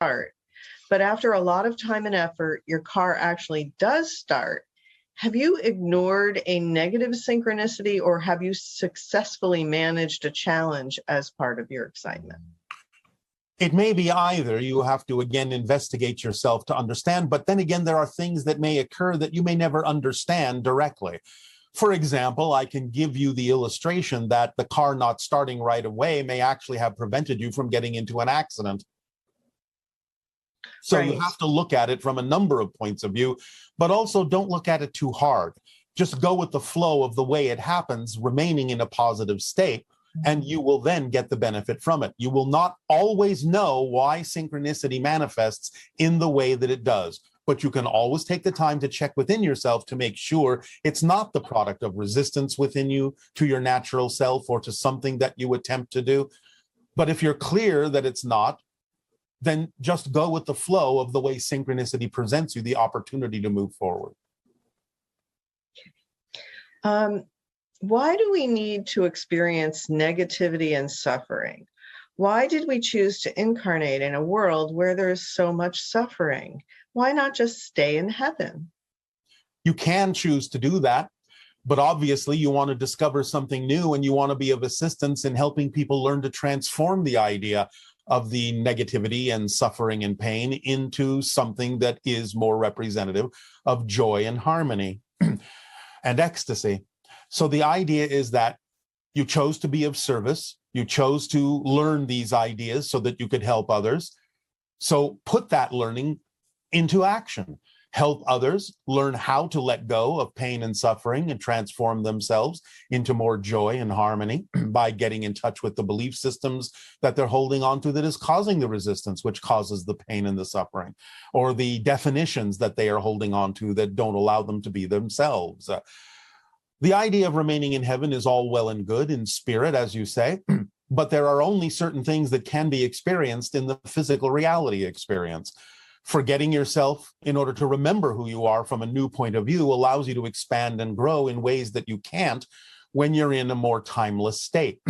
start, but after a lot of time and effort, your car actually does start. Have you ignored a negative synchronicity, or have you successfully managed a challenge as part of your excitement? It may be either. You have to, again, investigate yourself to understand. But then again, there are things that may occur that you may never understand directly. For example, I can give you the illustration that the car not starting right away may actually have prevented you from getting into an accident. So you have to look at it from a number of points of view, but also don't look at it too hard. Just go with the flow of the way it happens, remaining in a positive state, and you will then get the benefit from it. You will not always know why synchronicity manifests in the way that it does, but you can always take the time to check within yourself to make sure it's not the product of resistance within you to your natural self or to something that you attempt to do. But if you're clear that it's not, then just go with the flow of the way synchronicity presents you the opportunity to move forward. Why do we need to experience negativity and suffering? Why did we choose to incarnate in a world where there's so much suffering? Why not just stay in heaven? You can choose to do that, but obviously you want to discover something new and you want to be of assistance in helping people learn to transform the idea of the negativity and suffering and pain into something that is more representative of joy and harmony and ecstasy. So the idea is that you chose to be of service. You chose to learn these ideas so that you could help others. So put that learning into action. Help others learn how to let go of pain and suffering and transform themselves into more joy and harmony by getting in touch with the belief systems that they're holding on to that is causing the resistance, which causes the pain and the suffering, or the definitions that they are holding on to that don't allow them to be themselves. The idea of remaining in heaven is all well and good in spirit, as you say, but there are only certain things that can be experienced in the physical reality experience. Forgetting yourself in order to remember who you are from a new point of view allows you to expand and grow in ways that you can't when you're in a more timeless state.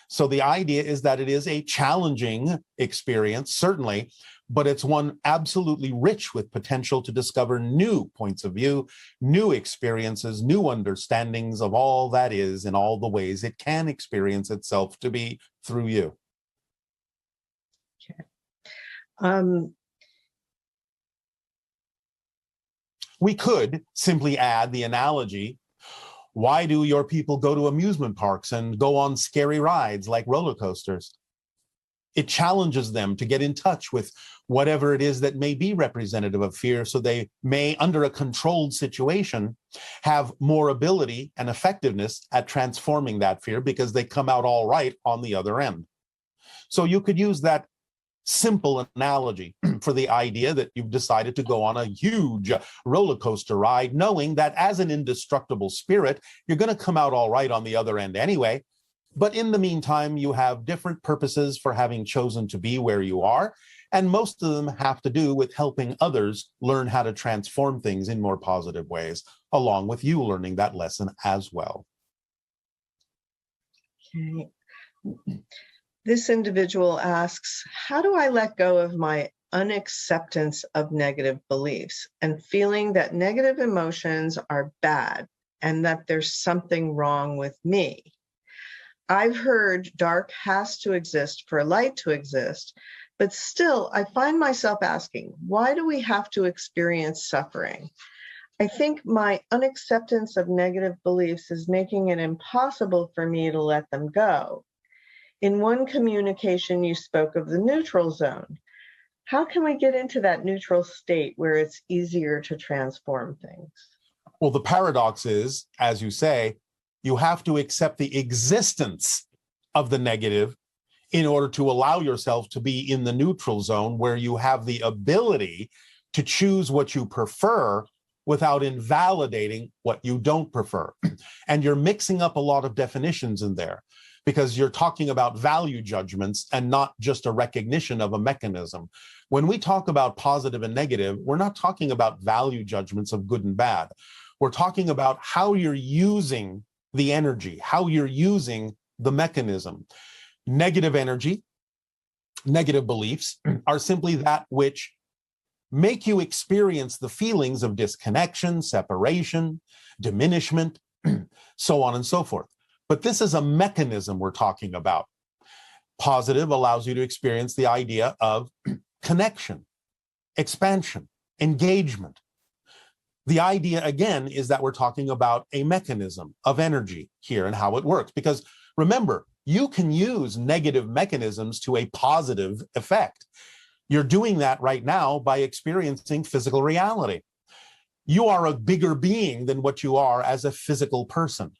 So the idea is that it is a challenging experience, certainly, but it's one absolutely rich with potential to discover new points of view, new experiences, new understandings of all that is in all the ways it can experience itself to be through you. Okay. We could simply add the analogy, why do your people go to amusement parks and go on scary rides like roller coasters? It challenges them to get in touch with whatever it is that may be representative of fear, so they may, under a controlled situation, have more ability and effectiveness at transforming that fear because they come out all right on the other end. So you could use that simple analogy for the idea that you've decided to go on a huge roller coaster ride, knowing that as an indestructible spirit, you're going to come out all right on the other end anyway. But in the meantime, you have different purposes for having chosen to be where you are, and most of them have to do with helping others learn how to transform things in more positive ways, along with you learning that lesson as well. Okay. This individual asks, how do I let go of my unacceptance of negative beliefs and feeling that negative emotions are bad and that there's something wrong with me? I've heard dark has to exist for light to exist, but still I find myself asking, why do we have to experience suffering? I think my unacceptance of negative beliefs is making it impossible for me to let them go. In one communication, you spoke of the neutral zone. How can we get into that neutral state where it's easier to transform things? Well, the paradox is, as you say, you have to accept the existence of the negative in order to allow yourself to be in the neutral zone where you have the ability to choose what you prefer without invalidating what you don't prefer. And you're mixing up a lot of definitions in there, because you're talking about value judgments and not just a recognition of a mechanism. When we talk about positive and negative, we're not talking about value judgments of good and bad. We're talking about how you're using the energy, how you're using the mechanism. Negative energy negative beliefs are simply that which make you experience the feelings of disconnection, separation, diminishment, so on and so forth. But this is a mechanism we're talking about. Positive allows you to experience the idea of connection, expansion, engagement. The idea, again, is that we're talking about a mechanism of energy here and how it works. Because remember, you can use negative mechanisms to a positive effect. You're doing that right now by experiencing physical reality. You are a bigger being than what you are as a physical person.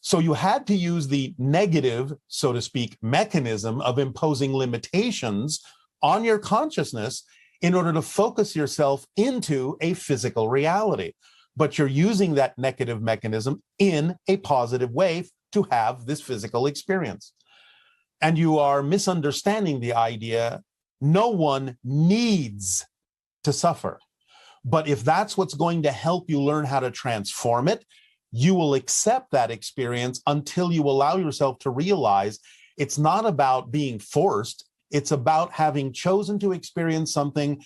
So you had to use the negative, so to speak, mechanism of imposing limitations on your consciousness in order to focus yourself into a physical reality. But you're using that negative mechanism in a positive way to have this physical experience. And you are misunderstanding the idea no one needs to suffer. But if that's what's going to help you learn how to transform it, you will accept that experience until you allow yourself to realize it's not about being forced. It's about having chosen to experience something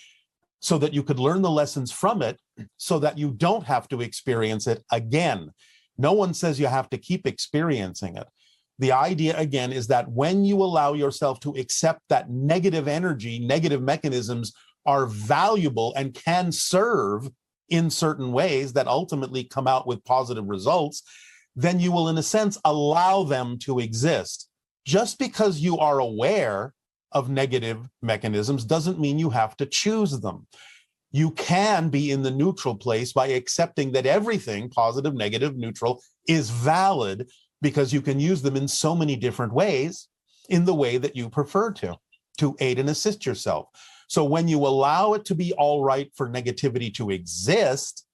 so that you could learn the lessons from it so that you don't have to experience it again. No one says you have to keep experiencing it. The idea, again, is that when you allow yourself to accept that negative energy, negative mechanisms are valuable and can serve in certain ways that ultimately come out with positive results, then you will, in a sense, allow them to exist. Just because you are aware of negative mechanisms doesn't mean you have to choose them. You can be in the neutral place by accepting that everything, positive, negative, neutral, is valid because you can use them in so many different ways in the way that you prefer to aid and assist yourself. So when you allow it to be all right for negativity to exist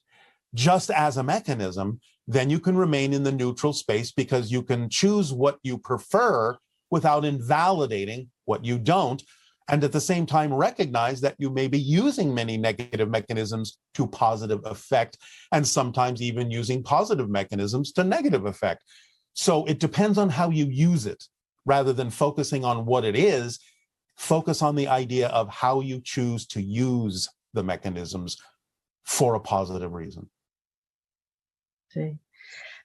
just as a mechanism, then you can remain in the neutral space because you can choose what you prefer without invalidating what you don't. And at the same time, recognize that you may be using many negative mechanisms to positive effect, and sometimes even using positive mechanisms to negative effect. So it depends on how you use it. Rather than focusing on what it is, focus on the idea of how you choose to use the mechanisms for a positive reason. See.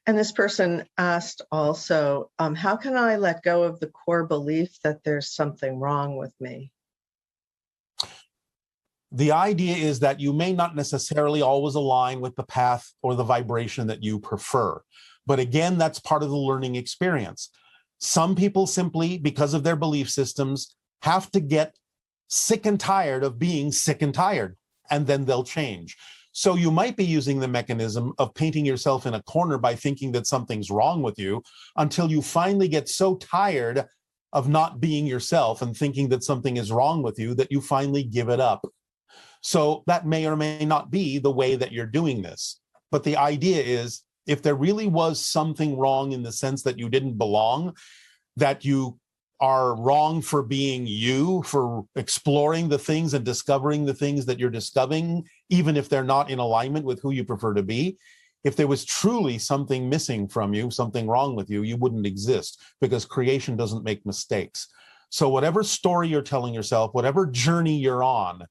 And this person asked also, how can I let go of the core belief that there's something wrong with me? The idea is that you may not necessarily always align with the path or the vibration that you prefer. But again, that's part of the learning experience. Some people simply, because of their belief systems, have to get sick and tired of being sick and tired, and then they'll change. So you might be using the mechanism of painting yourself in a corner by thinking that something's wrong with you until you finally get so tired of not being yourself and thinking that something is wrong with you that you finally give it up. So that may or may not be the way that you're doing this. But the idea is, if there really was something wrong in the sense that you didn't belong, that you are wrong for being you, for exploring the things and discovering the things that you're discovering, even if they're not in alignment with who you prefer to be. If there was truly something missing from you, something wrong with you, you wouldn't exist, because creation doesn't make mistakes. So whatever story you're telling yourself, whatever journey you're on,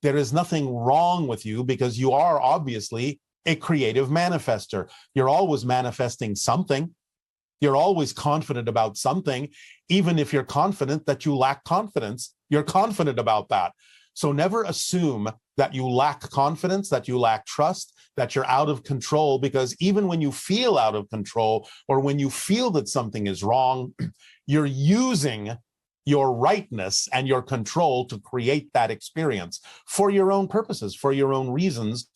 there is nothing wrong with you, because you are obviously a creative manifester. You're always manifesting something. You're always confident about something. Even if you're confident that you lack confidence, you're confident about that. So never assume that you lack confidence, that you lack trust, that you're out of control, because even when you feel out of control or when you feel that something is wrong, you're using your rightness and your control to create that experience for your own purposes, for your own reasons.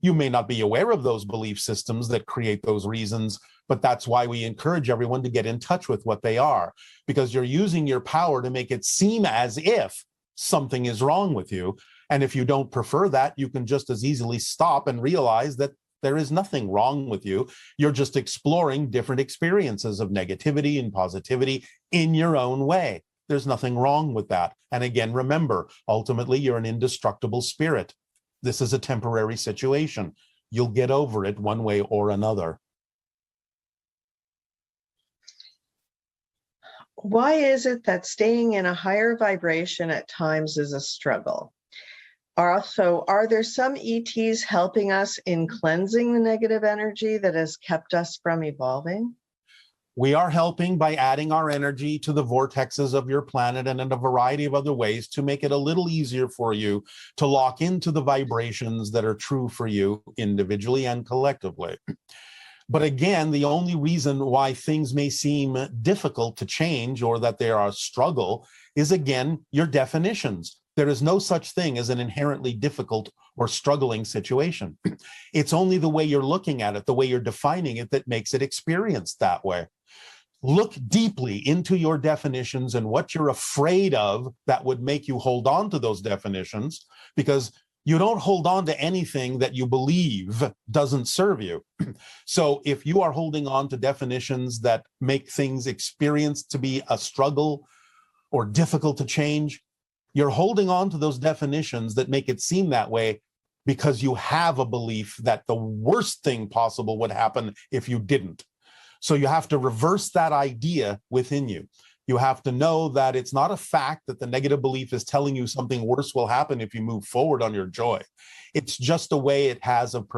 You may not be aware of those belief systems that create those reasons, but that's why we encourage everyone to get in touch with what they are, because you're using your power to make it seem as if something is wrong with you. And if you don't prefer that, you can just as easily stop and realize that there is nothing wrong with you. You're just exploring different experiences of negativity and positivity in your own way. There's nothing wrong with that. And again, remember, ultimately, you're an indestructible spirit. This is a temporary situation. You'll get over it one way or another. Why is it that staying in a higher vibration at times is a struggle? Also, are there some ETs helping us in cleansing the negative energy that has kept us from evolving? We are helping by adding our energy to the vortexes of your planet and in a variety of other ways to make it a little easier for you to lock into the vibrations that are true for you individually and collectively. But again, the only reason why things may seem difficult to change or that they are a struggle is, again, your definitions. There is no such thing as an inherently difficult or struggling situation. It's only the way you're looking at it, the way you're defining it, that makes it experienced that way. Look deeply into your definitions and what you're afraid of that would make you hold on to those definitions, because you don't hold on to anything that you believe doesn't serve you. So if you are holding on to definitions that make things experienced to be a struggle or difficult to change, you're holding on to those definitions that make it seem that way because you have a belief that the worst thing possible would happen if you didn't. So you have to reverse that idea within you. You have to know that it's not a fact that the negative belief is telling you something worse will happen if you move forward on your joy. It's just a way it has of,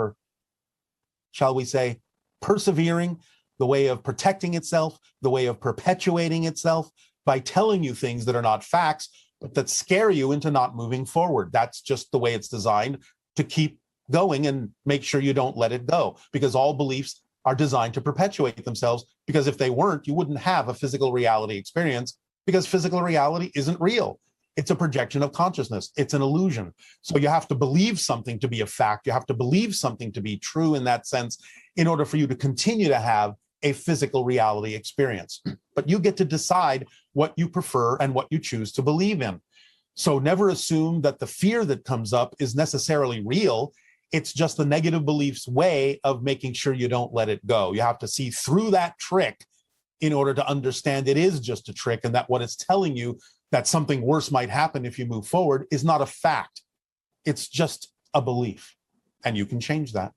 shall we say, persevering, the way of protecting itself, the way of perpetuating itself by telling you things that are not facts, but that scare you into not moving forward. That's just the way it's designed to keep going and make sure you don't let it go, because all beliefs are designed to perpetuate themselves, because if they weren't, you wouldn't have a physical reality experience, because physical reality isn't real. It's a projection of consciousness. It's an illusion. So you have to believe something to be a fact. You have to believe something to be true in that sense in order for you to continue to have a physical reality experience. But you get to decide what you prefer and what you choose to believe in. So never assume that the fear that comes up is necessarily real. It's just the negative belief's way of making sure you don't let it go. You have to see through that trick in order to understand it is just a trick, and that what it's telling you, that something worse might happen if you move forward, is not a fact. It's just a belief, and you can change that.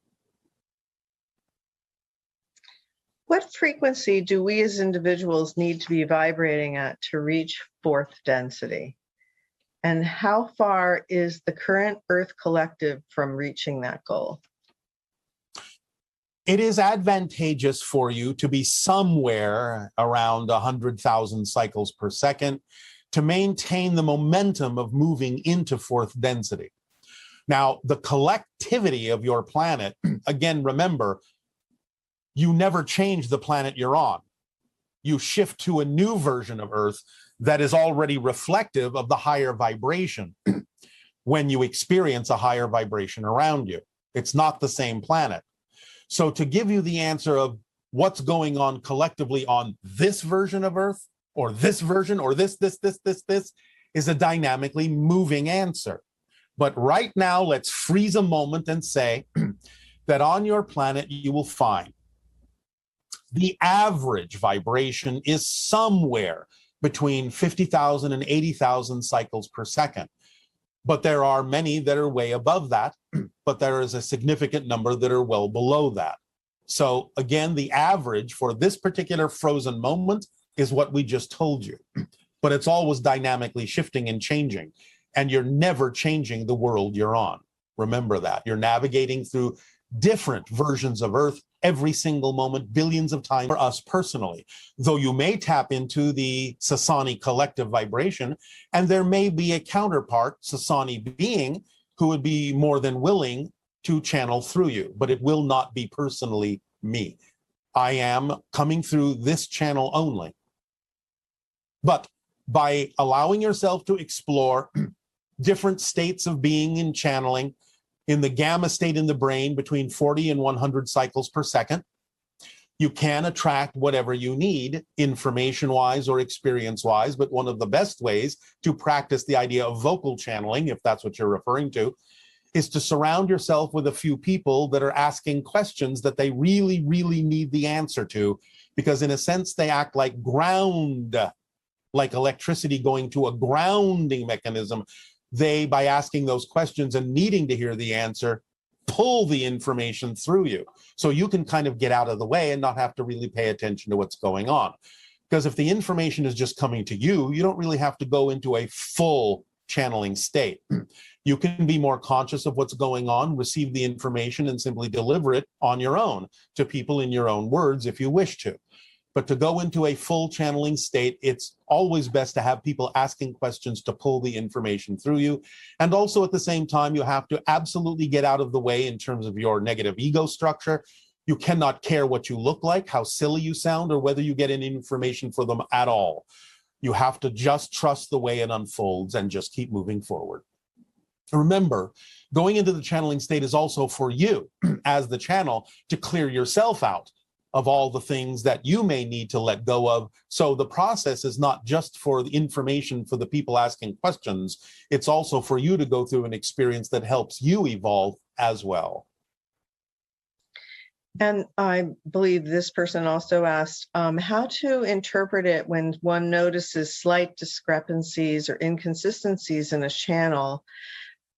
What frequency do we as individuals need to be vibrating at to reach fourth density? And how far is the current Earth collective from reaching that goal? It is advantageous for you to be somewhere around 100,000 cycles per second to maintain the momentum of moving into fourth density. Now, the collectivity of your planet, again, remember, you never change the planet you're on. You shift to a new version of Earth that is already reflective of the higher vibration when you experience a higher vibration around you. It's not the same planet. So to give you the answer of what's going on collectively on this version of Earth, or this version, or this is a dynamically moving answer. But right now, let's freeze a moment and say that on your planet, you will find the average vibration is somewhere between 50,000 and 80,000 cycles per second. But there are many that are way above that, but there is a significant number that are well below that. So again, the average for this particular frozen moment is what we just told you, but it's always dynamically shifting and changing, and you're never changing the world you're on. Remember that. You're navigating through different versions of Earth every single moment, billions of times for us personally. Though you may tap into the Sasani collective vibration, and there may be a counterpart, Sasani being, who would be more than willing to channel through you, but it will not be personally me. I am coming through this channel only. But by allowing yourself to explore different states of being and channeling, in the gamma state in the brain between 40 and 100 cycles per second, you can attract whatever you need information-wise or experience-wise. But one of the best ways to practice the idea of vocal channeling, if that's what you're referring to, is to surround yourself with a few people that are asking questions that they really, really need the answer to, because in a sense, they act like ground, like electricity going to a grounding mechanism. They, by asking those questions and needing to hear the answer, pull the information through you. So you can kind of get out of the way and not have to really pay attention to what's going on. Because if the information is just coming to you, you don't really have to go into a full channeling state. You can be more conscious of what's going on, receive the information, and simply deliver it on your own to people in your own words if you wish to. But to go into a full channeling state, it's always best to have people asking questions to pull the information through you. And also at the same time, you have to absolutely get out of the way in terms of your negative ego structure. You cannot care what you look like, how silly you sound, or whether you get any information for them at all. You have to just trust the way it unfolds and just keep moving forward. Remember, going into the channeling state is also for you as the channel to clear yourself out of all the things that you may need to let go of. So the process is not just for the information for the people asking questions, it's also for you to go through an experience that helps you evolve as well. And I believe this person also asked how to interpret it when one notices slight discrepancies or inconsistencies in a channel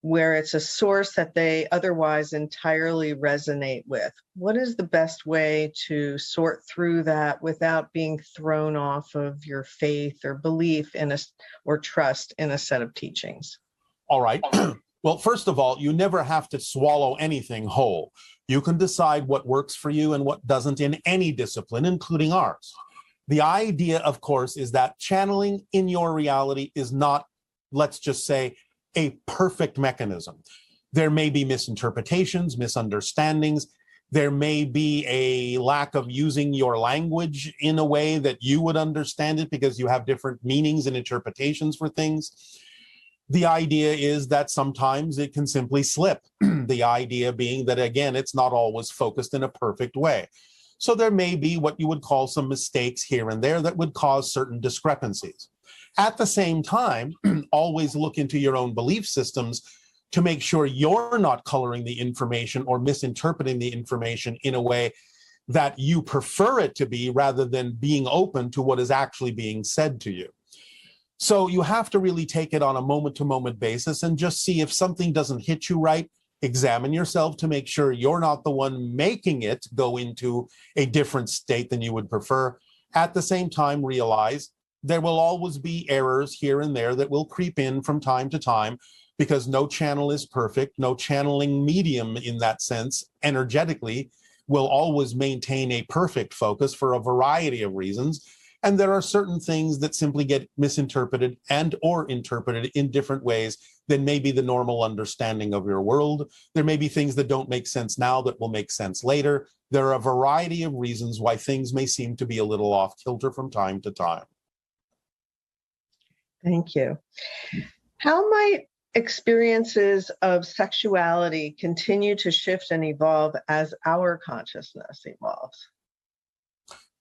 where it's a source that they otherwise entirely resonate with. What is the best way to sort through that without being thrown off of your faith or belief in or trust in a set of teachings? All right. Well, first of all, you never have to swallow anything whole. You can decide what works for you and what doesn't in any discipline, including ours. The idea, of course, is that channeling in your reality is not, let's just say, a perfect mechanism. There may be misinterpretations, misunderstandings. There may be a lack of using your language in a way that you would understand it because you have different meanings and interpretations for things. The idea is that sometimes it can simply slip. The idea being that, again, it's not always focused in a perfect way. So there may be what you would call some mistakes here and there that would cause certain discrepancies. At the same time, always look into your own belief systems to make sure you're not coloring the information or misinterpreting the information in a way that you prefer it to be, rather than being open to what is actually being said to you. So you have to really take it on a moment-to-moment basis and just see if something doesn't hit you right. Examine yourself to make sure you're not the one making it go into a different state than you would prefer. At the same time, realize there will always be errors here and there that will creep in from time to time, because no channel is perfect. No channeling medium in that sense, energetically, will always maintain a perfect focus for a variety of reasons. And there are certain things that simply get misinterpreted and or interpreted in different ways than maybe the normal understanding of your world. There may be things that don't make sense now that will make sense later. There are a variety of reasons why things may seem to be a little off kilter from time to time. Thank you. How might experiences of sexuality continue to shift and evolve as our consciousness evolves?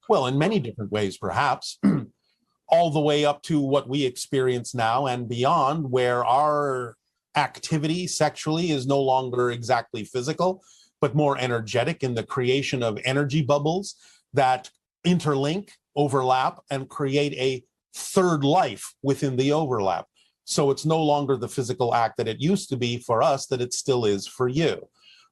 Well, in many different ways, perhaps, all the way up to what we experience now and beyond, where our activity sexually is no longer exactly physical, but more energetic, in the creation of energy bubbles that interlink, overlap, and create a third life within the overlap. So it's no longer the physical act that it used to be for us, that it still is for you.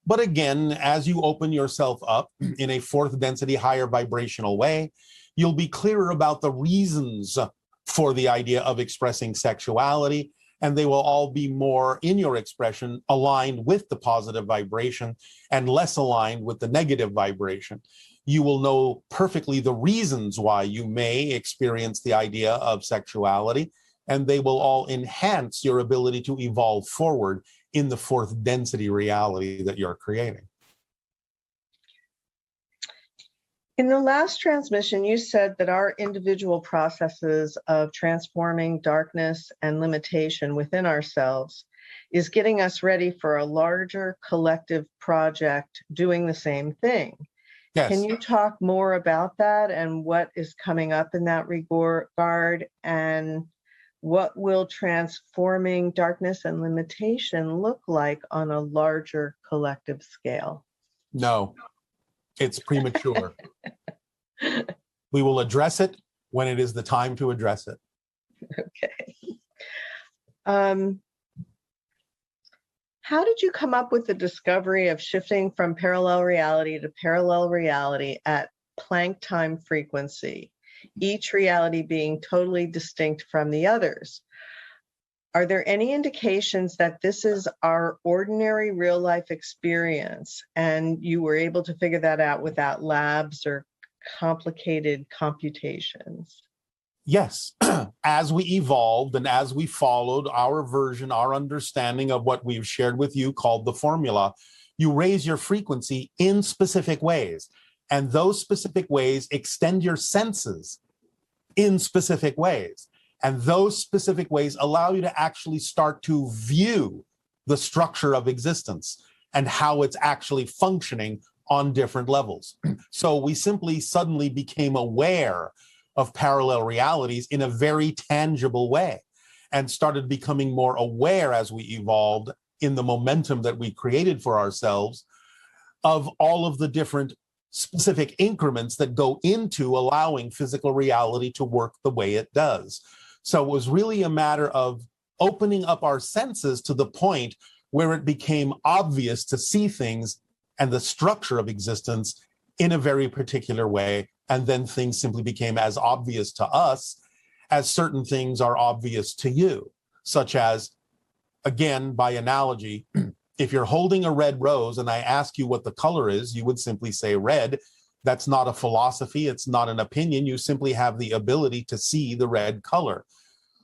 But again, as you open yourself up in a fourth density, higher vibrational way, you'll be clearer about the reasons for the idea of expressing sexuality, and they will all be more, in your expression, aligned with the positive vibration and less aligned with the negative vibration. You will know perfectly the reasons why you may experience the idea of sexuality, and they will all enhance your ability to evolve forward in the fourth density reality that you're creating. In the last transmission, you said that our individual processes of transforming darkness and limitation within ourselves is getting us ready for a larger collective project doing the same thing. Yes. Can you talk more about that and what is coming up in that regard, and what will transforming darkness and limitation look like on a larger collective scale? No, it's premature. We will address it when it is the time to address it. Okay. How did you come up with the discovery of shifting from parallel reality to parallel reality at Planck time frequency? each reality being totally distinct from the others. Are there any indications that this is our ordinary real life experience and you were able to figure that out without labs or complicated computations? Yes, as we evolved and as we followed our version, our understanding of what we've shared with you called the formula, you raise your frequency in specific ways. And those specific ways extend your senses in specific ways. And those specific ways allow you to actually start to view the structure of existence and how it's actually functioning on different levels. So we simply suddenly became aware of parallel realities in a very tangible way and started becoming more aware as we evolved in the momentum that we created for ourselves of all of the different specific increments that go into allowing physical reality to work the way it does. So it was really a matter of opening up our senses to the point where it became obvious to see things and the structure of existence in a very particular way. And then things simply became as obvious to us as certain things are obvious to you, such as, again, by analogy, if you're holding a red rose and I ask you what the color is, you would simply say red. That's not a philosophy. It's not an opinion. You simply have the ability to see the red color.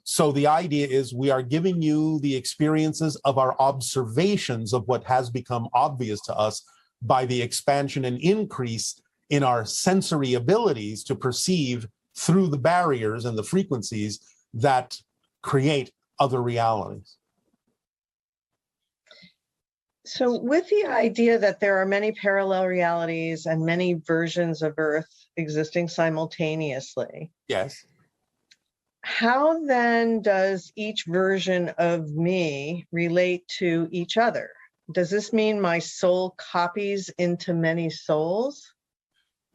So the idea is we are giving you the experiences of our observations of what has become obvious to us by the expansion and increase in our sensory abilities to perceive through the barriers and the frequencies that create other realities. So with the idea that there are many parallel realities and many versions of Earth existing simultaneously, Yes. how then does each version of me relate to each other? Does this mean my soul copies into many souls?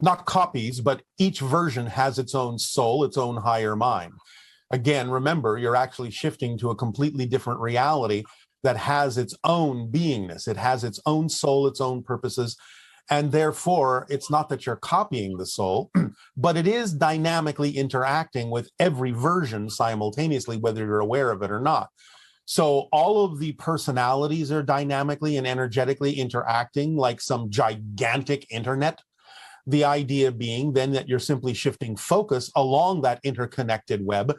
Not copies, but each version has its own soul, its own higher mind. Again, remember, you're actually shifting to a completely different reality that has its own beingness. It has its own soul, its own purposes. And therefore, it's not that you're copying the soul, but it is dynamically interacting with every version simultaneously, whether you're aware of it or not. So all of the personalities are dynamically and energetically interacting like some gigantic internet. The idea being then that you're simply shifting focus along that interconnected web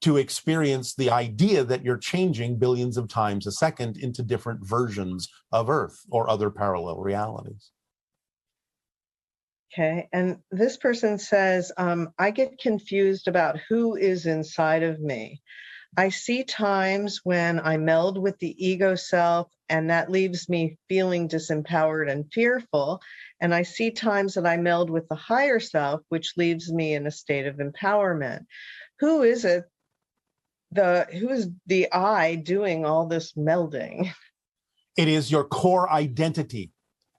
to experience the idea that you're changing billions of times a second into different versions of Earth or other parallel realities. Okay, and this person says, I get confused about who is inside of me. I see times when I meld with the ego self, and that leaves me feeling disempowered and fearful. And I see times that I meld with the higher self, which leaves me in a state of empowerment. Who is it? Who is the I doing all this melding? It is your core identity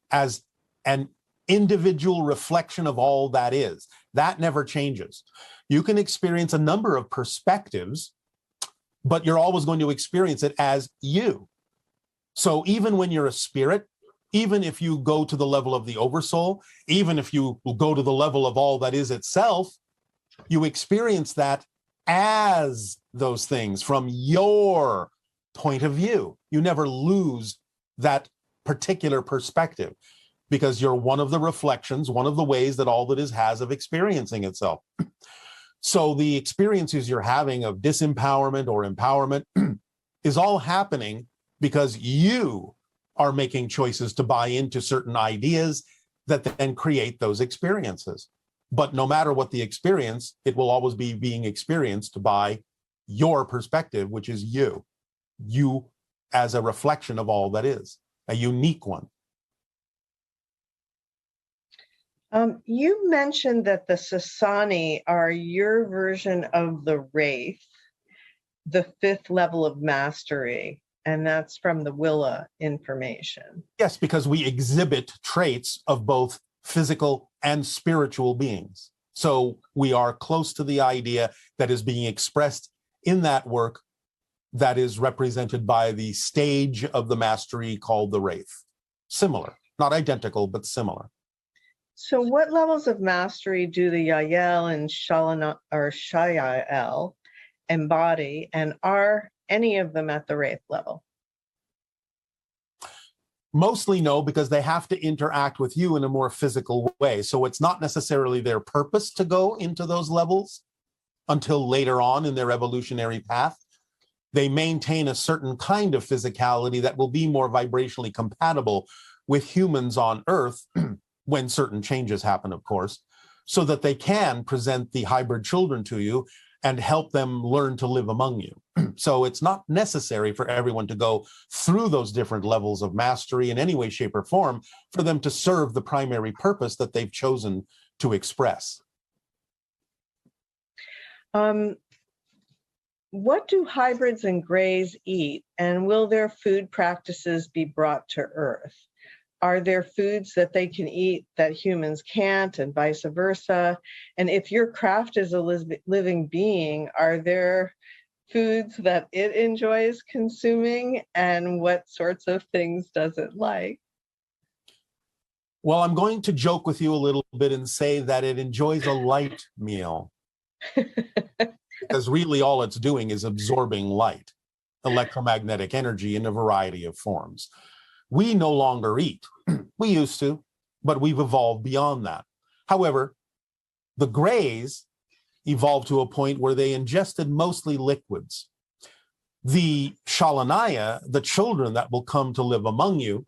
as an individual reflection of all that is. That never changes. You can experience a number of perspectives, but you're always going to experience it as you. So even when you're a spirit, even if you go to the level of the oversoul, even if you go to the level of all that is itself, you experience that as those things from your point of view. You never lose that particular perspective because you're one of the reflections, one of the ways that all that is has of experiencing itself. So the experiences you're having of disempowerment or empowerment is all happening because you are making choices to buy into certain ideas that then create those experiences. But no matter what the experience, it will always be being experienced by your perspective, which is you as a reflection of all that is, a unique one. You mentioned that the Sasani are your version of the Wraith, the 5th level of mastery, and that's from the Willa information. Yes, because we exhibit traits of both physical and spiritual beings. So we are close to the idea that is being expressed in that work that is represented by the stage of the mastery called the Wraith. Similar, not identical, but similar. So, what levels of mastery do the Yael and Shalana or Shayael embody, and are any of them at the Wraith level? Mostly no, because they have to interact with you in a more physical way. So it's not necessarily their purpose to go into those levels until later on in their evolutionary path. They maintain a certain kind of physicality that will be more vibrationally compatible with humans on Earth when certain changes happen, of course, so that they can present the hybrid children to you and help them learn to live among you. So it's not necessary for everyone to go through those different levels of mastery in any way, shape, or form for them to serve the primary purpose that they've chosen to express. What do hybrids and grays eat, and will their food practices be brought to Earth? Are there foods that they can eat that humans can't, and vice versa? And if your craft is a living being, are there foods that it enjoys consuming, and what sorts of things does it like? Well, I'm going to joke with you a little bit and say that it enjoys a light meal. Because really all it's doing is absorbing light, electromagnetic energy in a variety of forms. We no longer eat. We used to, but we've evolved beyond that. However, the grays evolved to a point where they ingested mostly liquids. The Shalanaya, the children that will come to live among you,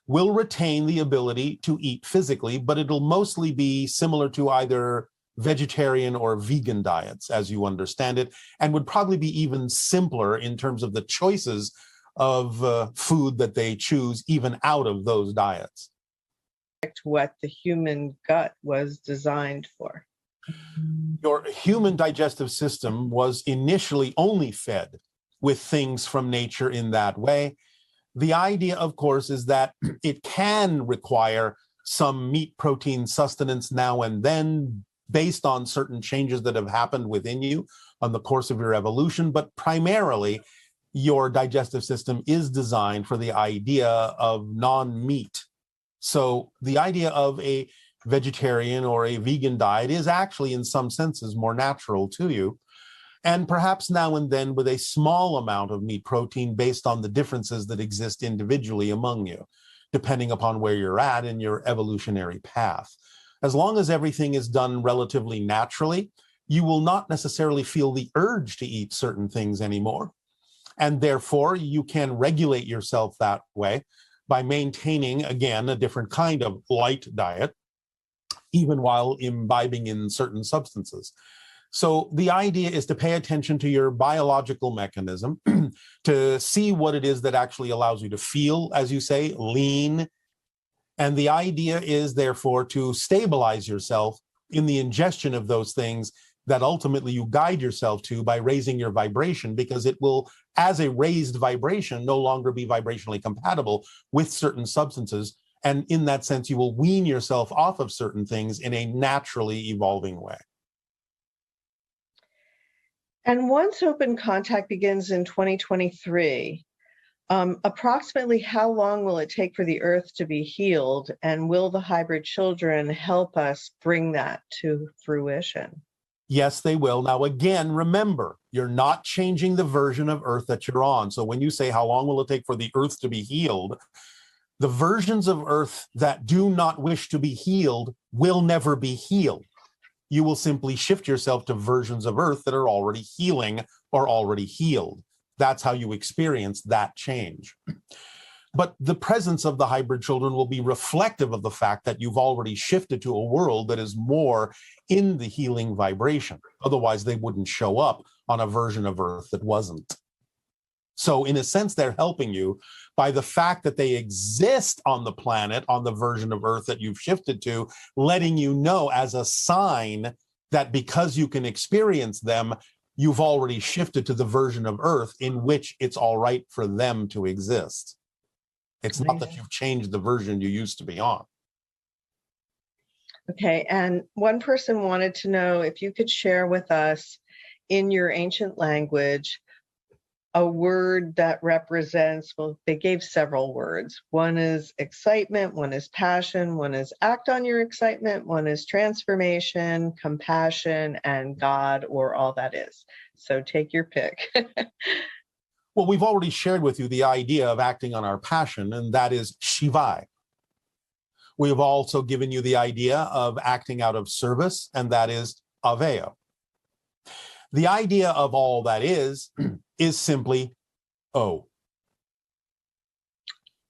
will retain the ability to eat physically, but it'll mostly be similar to either vegetarian or vegan diets, as you understand it, and would probably be even simpler in terms of the choices of food that they choose even out of those diets. What the human gut was designed for. Your human digestive system was initially only fed with things from nature in that way. The idea, of course, is that it can require some meat protein sustenance now and then based on certain changes that have happened within you on the course of your evolution, but primarily your digestive system is designed for the idea of non-meat. So the idea of a vegetarian or a vegan diet is actually in some senses more natural to you. And perhaps now and then with a small amount of meat protein based on the differences that exist individually among you, depending upon where you're at in your evolutionary path. As long as everything is done relatively naturally, you will not necessarily feel the urge to eat certain things anymore. And therefore, you can regulate yourself that way by maintaining, again, a different kind of light diet, even while imbibing in certain substances. So the idea is to pay attention to your biological mechanism, to see what it is that actually allows you to feel, as you say, lean. And the idea is, therefore, to stabilize yourself in the ingestion of those things that ultimately you guide yourself to by raising your vibration, because it will, as a raised vibration, no longer be vibrationally compatible with certain substances. And in that sense, you will wean yourself off of certain things in a naturally evolving way. And once open contact begins in 2023, approximately how long will it take for the Earth to be healed? And will the hybrid children help us bring that to fruition? Yes, they will. Now, again, remember, you're not changing the version of Earth that you're on. So when you say, how long will it take for the Earth to be healed? The versions of Earth that do not wish to be healed will never be healed. You will simply shift yourself to versions of Earth that are already healing or already healed. That's how you experience that change. But the presence of the hybrid children will be reflective of the fact that you've already shifted to a world that is more in the healing vibration. Otherwise, they wouldn't show up on a version of Earth that wasn't. So in a sense, they're helping you by the fact that they exist on the planet, on the version of Earth that you've shifted to, letting you know as a sign that because you can experience them, you've already shifted to the version of Earth in which it's all right for them to exist. It's not that you've changed the version you used to be on. Okay, and one person wanted to know if you could share with us in your ancient language a word that represents, well, they gave several words. One is excitement, one is passion, one is act on your excitement, one is transformation, compassion, and God, or all that is. So take your pick. Well, we've already shared with you the idea of acting on our passion, and that is Shivai. We have also given you the idea of acting out of service, and that is Aveo. The idea of all that is simply O.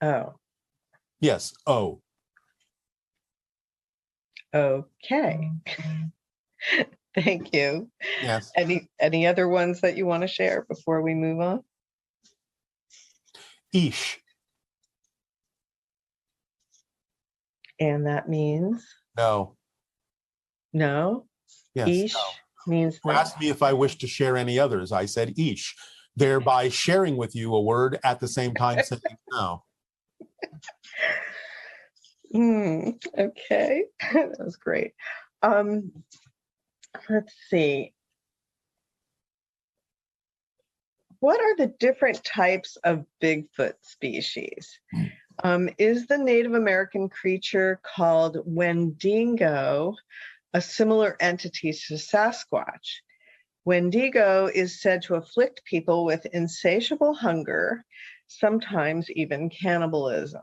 Oh, Yes, O. okay. Thank you. Yes. Any other ones that you want to share before we move on? Ish. And that means No. no. Yes. Ish No. means You no. asked me if I wish to share any others. I said ish, thereby sharing with you a word at the same time saying no. Okay. That was great. Let's see. What are the different types of Bigfoot species? Is the Native American creature called Wendigo a similar entity to Sasquatch? Wendigo is said to afflict people with insatiable hunger, sometimes even cannibalism.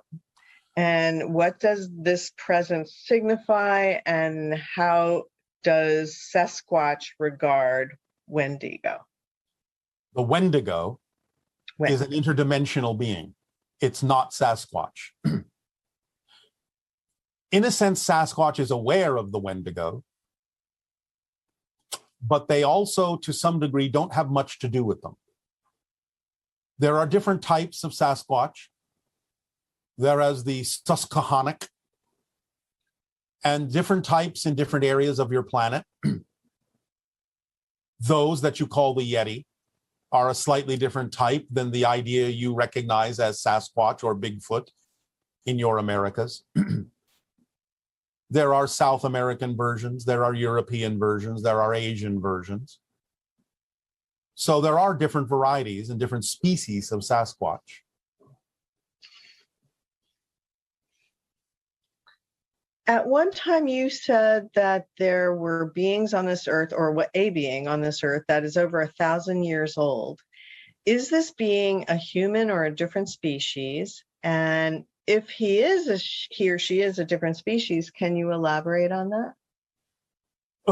And what does this presence signify, and how does Sasquatch regard Wendigo? The Wendigo is an interdimensional being. It's not Sasquatch. In a sense, Sasquatch is aware of the Wendigo, but they also, to some degree, don't have much to do with them. There are different types of Sasquatch. There is the Susquehannock, and different types in different areas of your planet. Those that you call the Yeti are a slightly different type than the idea you recognize as Sasquatch or Bigfoot in your Americas. There are South American versions, there are European versions, there are Asian versions. So there are different varieties and different species of Sasquatch. At one time, you said that there were beings on this earth, or what a being on this earth that is over 1,000 years old. Is this being a human or a different species? And if he or she is a different species, can you elaborate on that?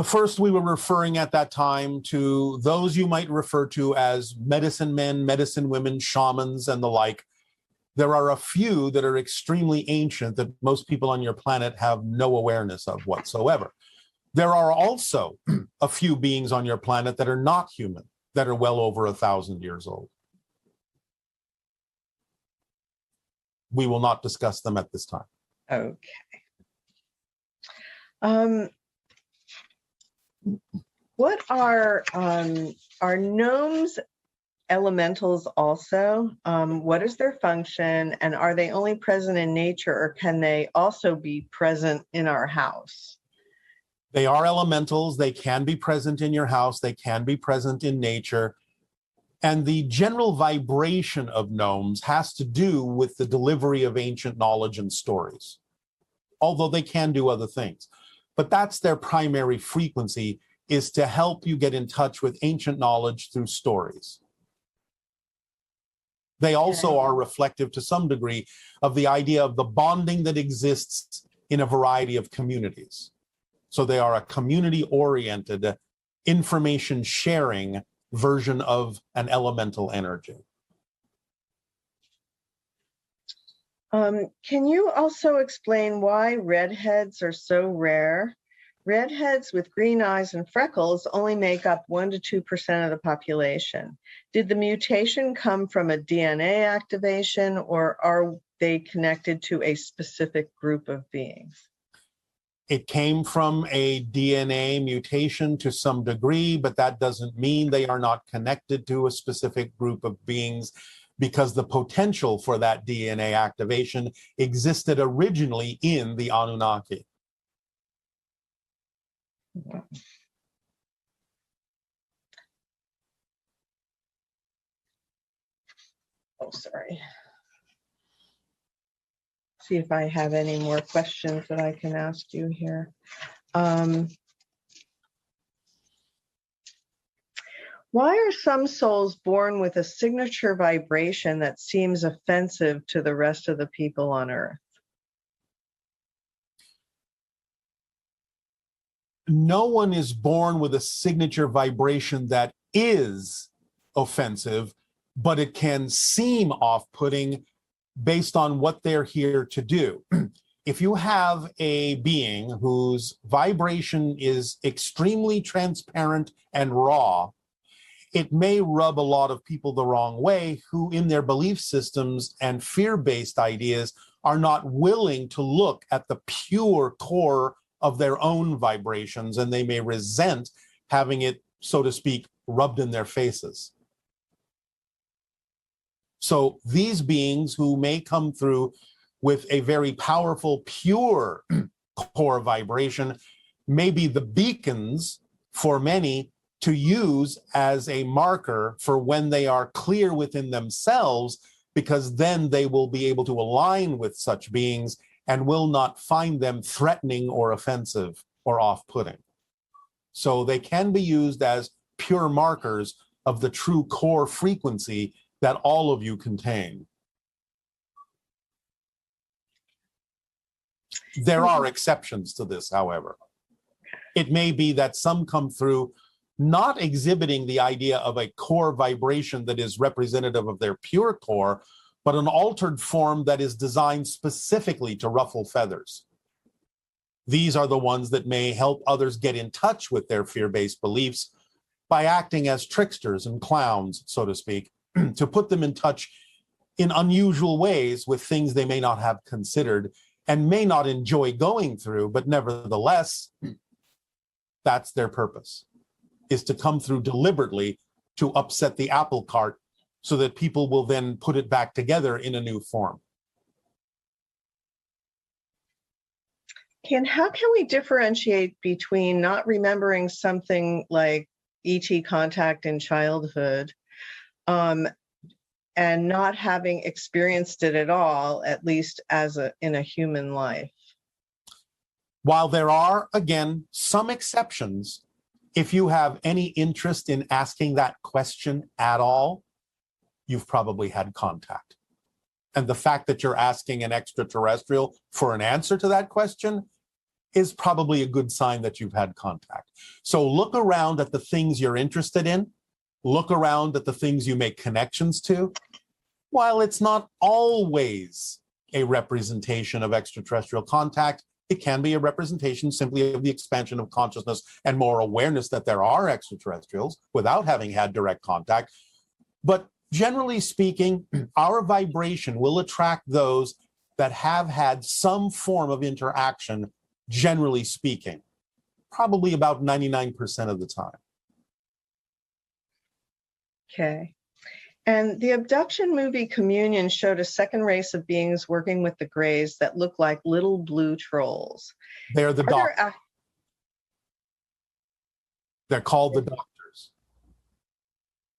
First, we were referring at that time to those you might refer to as medicine men, medicine women, shamans, and the like. There are a few that are extremely ancient that most people on your planet have no awareness of whatsoever. There are also a few beings on your planet that are not human, that are well over 1,000 years old. We will not discuss them at this time. Okay. What are gnomes elementals also? What is their function, and are they only present in nature, or can they also be present in our house? They are elementals. They can be present in your house. They can be present in nature. And the general vibration of gnomes has to do with the delivery of ancient knowledge and stories, although they can do other things. But that's their primary frequency, is to help you get in touch with ancient knowledge through stories. They also are reflective to some degree of the idea of the bonding that exists in a variety of communities. So they are a community-oriented, information-sharing version of an elemental energy. Can you also explain why redheads are so rare? Redheads with green eyes and freckles only make up 1% to 2% of the population. Did the mutation come from a DNA activation, or are they connected to a specific group of beings? It came from a DNA mutation to some degree, but that doesn't mean they are not connected to a specific group of beings, because the potential for that DNA activation existed originally in the Anunnaki. Oh, sorry. See if I have any more questions that I can ask you here. Why are some souls born with a signature vibration that seems offensive to the rest of the people on Earth? No one is born with a signature vibration that is offensive, but it can seem off-putting based on what they're here to do. If you have a being whose vibration is extremely transparent and raw, it may rub a lot of people the wrong way who, in their belief systems and fear-based ideas, are not willing to look at the pure core of their own vibrations, and they may resent having it, so to speak, rubbed in their faces. So these beings who may come through with a very powerful, pure core vibration may be the beacons for many to use as a marker for when they are clear within themselves, because then they will be able to align with such beings and will not find them threatening or offensive or off-putting. So they can be used as pure markers of the true core frequency that all of you contain. There are exceptions to this, however. It may be that some come through not exhibiting the idea of a core vibration that is representative of their pure core, but an altered form that is designed specifically to ruffle feathers. These are the ones that may help others get in touch with their fear-based beliefs by acting as tricksters and clowns, so to speak, to put them in touch in unusual ways with things they may not have considered and may not enjoy going through, but nevertheless, that's their purpose, is to come through deliberately to upset the apple cart so that people will then put it back together in a new form. How can we differentiate between not remembering something like ET contact in childhood and not having experienced it at all, at least in a human life? While there are, again, some exceptions, if you have any interest in asking that question at all, you've probably had contact. And the fact that you're asking an extraterrestrial for an answer to that question is probably a good sign that you've had contact. So look around at the things you're interested in. Look around at the things you make connections to. While it's not always a representation of extraterrestrial contact, it can be a representation simply of the expansion of consciousness and more awareness that there are extraterrestrials without having had direct contact. But generally speaking, our vibration will attract those that have had some form of interaction, generally speaking, probably about 99% of the time. Okay. And the abduction movie Communion showed a second race of beings working with the Greys that look like little blue trolls. They're the doctors. They're called the doctors.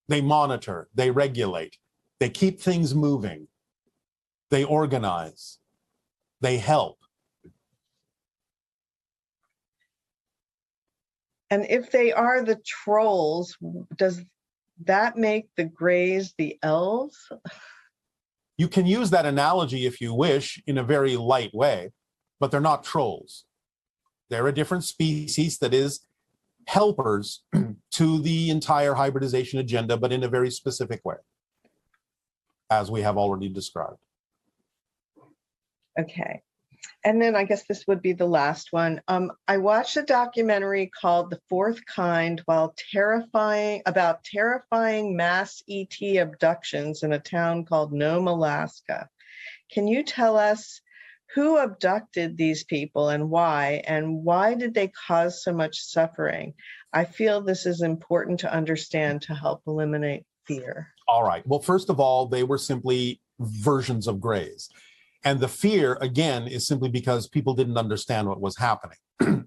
They monitor, they regulate, they keep things moving, they organize, they help. And if they are the trolls, does that make the Greys the elves? You can use that analogy if you wish in a very light way, but they're not trolls. They're a different species that is helpers to the entire hybridization agenda, but in a very specific way, as we have already described. Okay. And then I guess this would be the last one. I watched a documentary called The Fourth Kind about terrifying mass ET abductions in a town called Nome, Alaska. Can you tell us who abducted these people and why did they cause so much suffering? I feel this is important to understand to help eliminate fear. All right. Well, first of all, they were simply versions of Greys. And the fear, again, is simply because people didn't understand what was happening.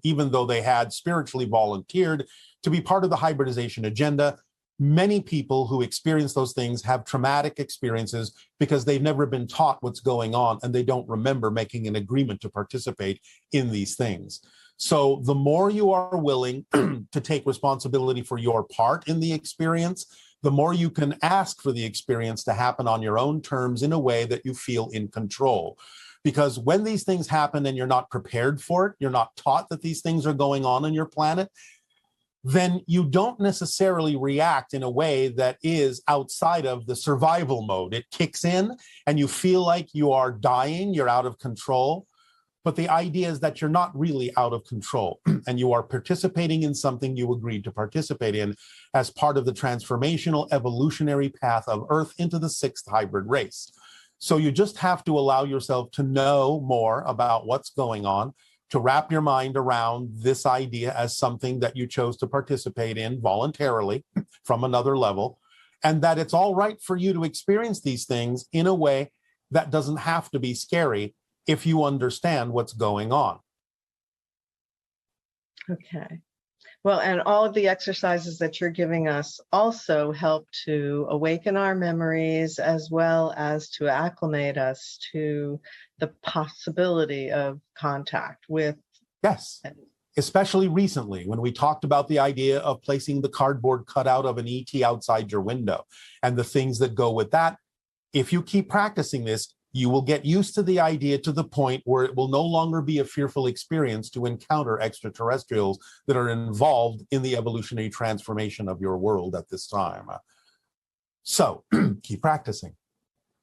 Even though they had spiritually volunteered to be part of the hybridization agenda, Many people who experience those things have traumatic experiences because they've never been taught what's going on and they don't remember making an agreement to participate in these things. So the more you are willing to take responsibility for your part in the experience, the more you can ask for the experience to happen on your own terms in a way that you feel in control. Because when these things happen and you're not prepared for it, you're not taught that these things are going on your planet, then you don't necessarily react in a way that is outside of the survival mode. It kicks in and you feel like you are dying, you're out of control. But the idea is that you're not really out of control and you are participating in something you agreed to participate in as part of the transformational evolutionary path of Earth into the sixth hybrid race. So you just have to allow yourself to know more about what's going on, to wrap your mind around this idea as something that you chose to participate in voluntarily from another level, and that it's all right for you to experience these things in a way that doesn't have to be scary if you understand what's going on. Okay. Well, and all of the exercises that you're giving us also help to awaken our memories as well as to acclimate us to the possibility of contact with. Yes, especially recently when we talked about the idea of placing the cardboard cutout of an ET outside your window and the things that go with that. If you keep practicing this, you will get used to the idea to the point where it will no longer be a fearful experience to encounter extraterrestrials that are involved in the evolutionary transformation of your world at this time. So keep practicing.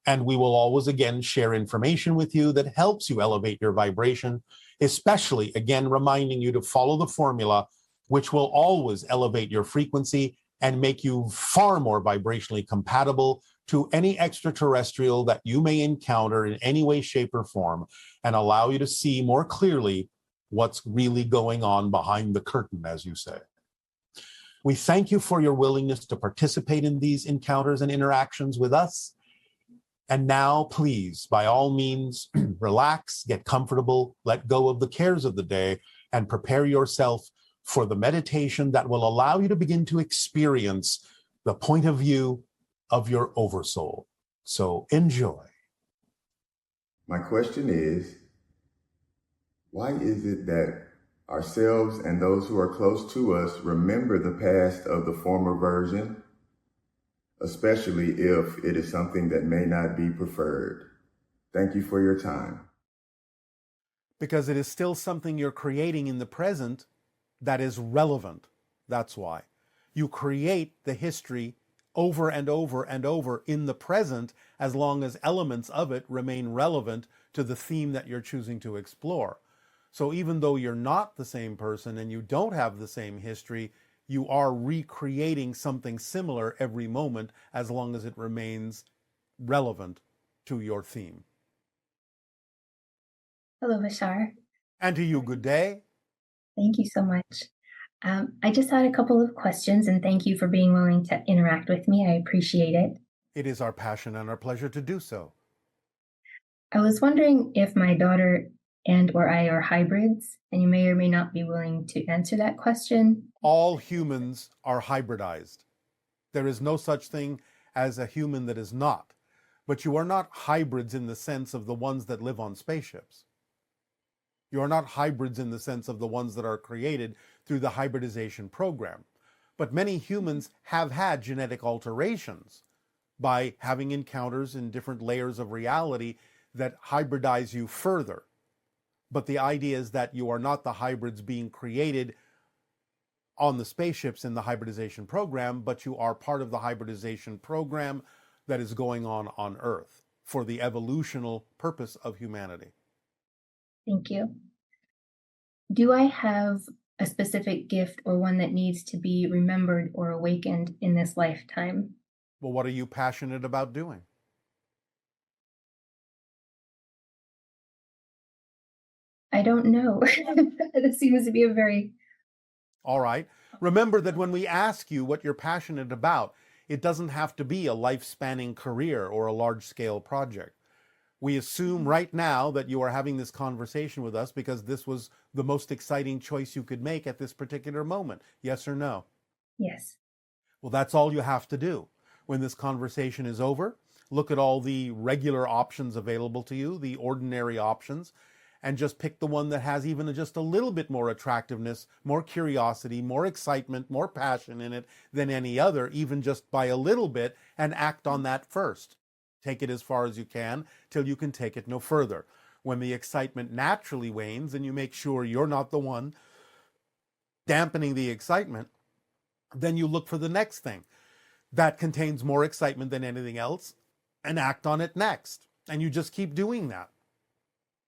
And we will always again share information with you that helps you elevate your vibration, especially again reminding you to follow the formula, which will always elevate your frequency and make you far more vibrationally compatible to any extraterrestrial that you may encounter in any way, shape, or form, and allow you to see more clearly what's really going on behind the curtain, as you say. We thank you for your willingness to participate in these encounters and interactions with us. And now, please, by all means, relax, get comfortable, let go of the cares of the day, and prepare yourself for the meditation that will allow you to begin to experience the point of view of your oversoul. So enjoy. My question is, why is it that ourselves and those who are close to us remember the past of the former version, especially if it is something that may not be preferred? Thank you for your time. Because it is still something you're creating in the present that is relevant. That's why. You create the history over and over and over in the present as long as elements of it remain relevant to the theme that you're choosing to explore. So even though you're not the same person and you don't have the same history, you are recreating something similar every moment as long as it remains relevant to your theme. Hello, Bashar. And to you, good day. Thank you so much. I just had a couple of questions, and thank you for being willing to interact with me. I appreciate it. It is our passion and our pleasure to do so. I was wondering if my daughter and or I are hybrids, and you may or may not be willing to answer that question. All humans are hybridized. There is no such thing as a human that is not. But you are not hybrids in the sense of the ones that live on spaceships. You are not hybrids in the sense of the ones that are created through the hybridization program. But many humans have had genetic alterations by having encounters in different layers of reality that hybridize you further. But the idea is that you are not the hybrids being created on the spaceships in the hybridization program, but you are part of the hybridization program that is going on Earth for the evolutional purpose of humanity. Thank you. Do I have a specific gift or one that needs to be remembered or awakened in this lifetime? Well, what are you passionate about doing? I don't know. This seems to be a very... All right. Remember that when we ask you what you're passionate about, it doesn't have to be a life-spanning career or a large-scale project. We assume right now that you are having this conversation with us because this was the most exciting choice you could make at this particular moment. Yes or no? Yes. Well, that's all you have to do. When this conversation is over, look at all the regular options available to you, the ordinary options, and just pick the one that has even just a little bit more attractiveness, more curiosity, more excitement, more passion in it than any other, even just by a little bit, and act on that first. Take it as far as you can till you can take it no further. When the excitement naturally wanes and you make sure you're not the one dampening the excitement, then you look for the next thing that contains more excitement than anything else and act on it next. And you just keep doing that.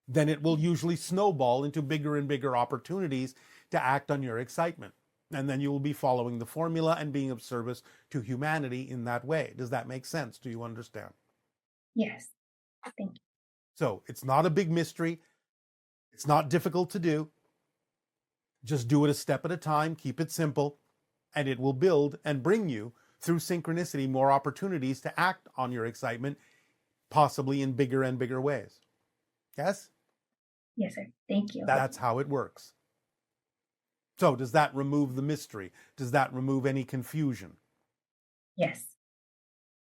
Then it will usually snowball into bigger and bigger opportunities to act on your excitement. And then you will be following the formula and being of service to humanity in that way. Does that make sense? Do you understand? Yes. Thank you. So it's not a big mystery. It's not difficult to do. Just do it a step at a time. Keep it simple. And it will build and bring you, through synchronicity, more opportunities to act on your excitement, possibly in bigger and bigger ways. Yes? Yes, sir. Thank you. That's how it works. So does that remove the mystery? Does that remove any confusion? Yes.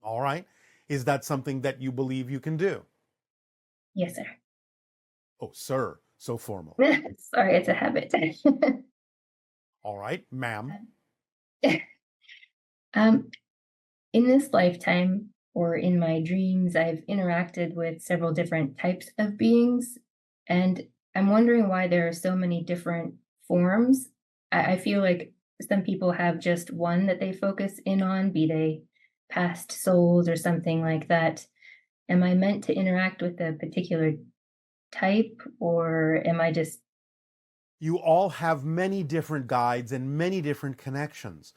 All right. Is that something that you believe you can do? Yes, sir. Oh, sir. So formal. Sorry, it's a habit. All right, ma'am. In this lifetime or in my dreams, I've interacted with several different types of beings, and I'm wondering why there are so many different forms. I feel like some people have just one that they focus in on, be they past souls or something like that. Am I meant to interact with a particular type, or am I just... You all have many different guides and many different connections.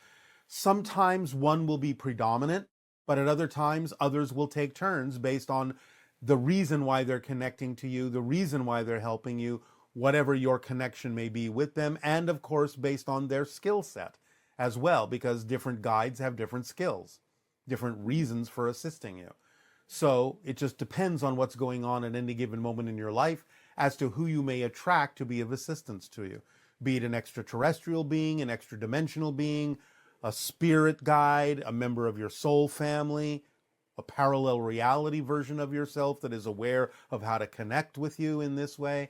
Sometimes one will be predominant, but at other times others will take turns based on the reason why they're connecting to you, the reason why they're helping you, whatever your connection may be with them, and of course based on their skill set as well, because different guides have different skills, different reasons for assisting you. So it just depends on what's going on at any given moment in your life as to who you may attract to be of assistance to you, be it an extraterrestrial being, an extra-dimensional being, a spirit guide, a member of your soul family, a parallel reality version of yourself that is aware of how to connect with you in this way.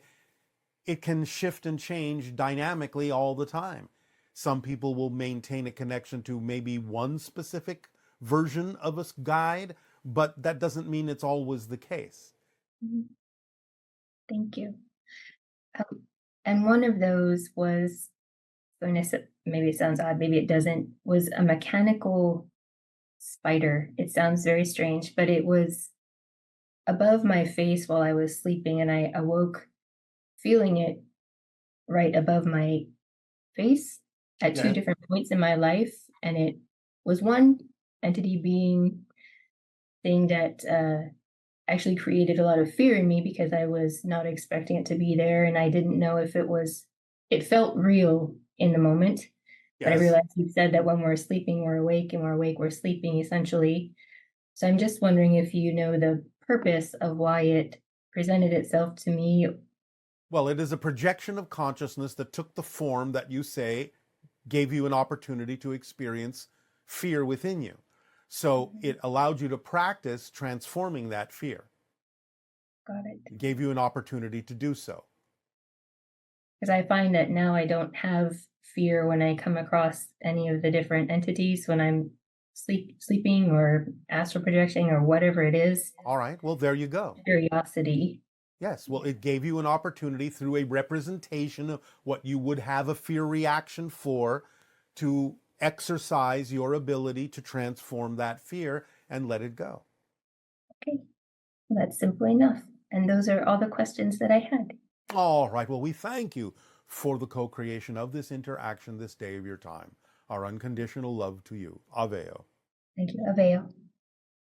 It can shift and change dynamically all the time. Some people will maintain a connection to maybe one specific version of a guide, but that doesn't mean it's always the case. Thank you. And one of those was, maybe it sounds odd, maybe it doesn't, was a mechanical spider. It sounds very strange, but it was above my face while I was sleeping, and I awoke feeling it right above my face at two different points in my life. And it was one entity being thing that actually created a lot of fear in me because I was not expecting it to be there, and I didn't know if it felt real in the moment. But I realized you said that when we're sleeping, we're awake, and we're awake, we're sleeping, essentially. So I'm just wondering if you know the purpose of why it presented itself to me. Well, it is a projection of consciousness that took the form that you say gave you an opportunity to experience fear within you. So it allowed you to practice transforming that fear. Got it. It gave you an opportunity to do so. Because I find that now I don't have fear when I come across any of the different entities when I'm sleeping or astral projecting or whatever it is. All right, well, there you go. Curiosity. Yes, well, it gave you an opportunity through a representation of what you would have a fear reaction for to exercise your ability to transform that fear and let it go. Okay, well, that's simple enough. And those are all the questions that I had. All right, well, we thank you for the co-creation of this interaction this day of your time. Our unconditional love to you. Aveo. Thank you. Aveo.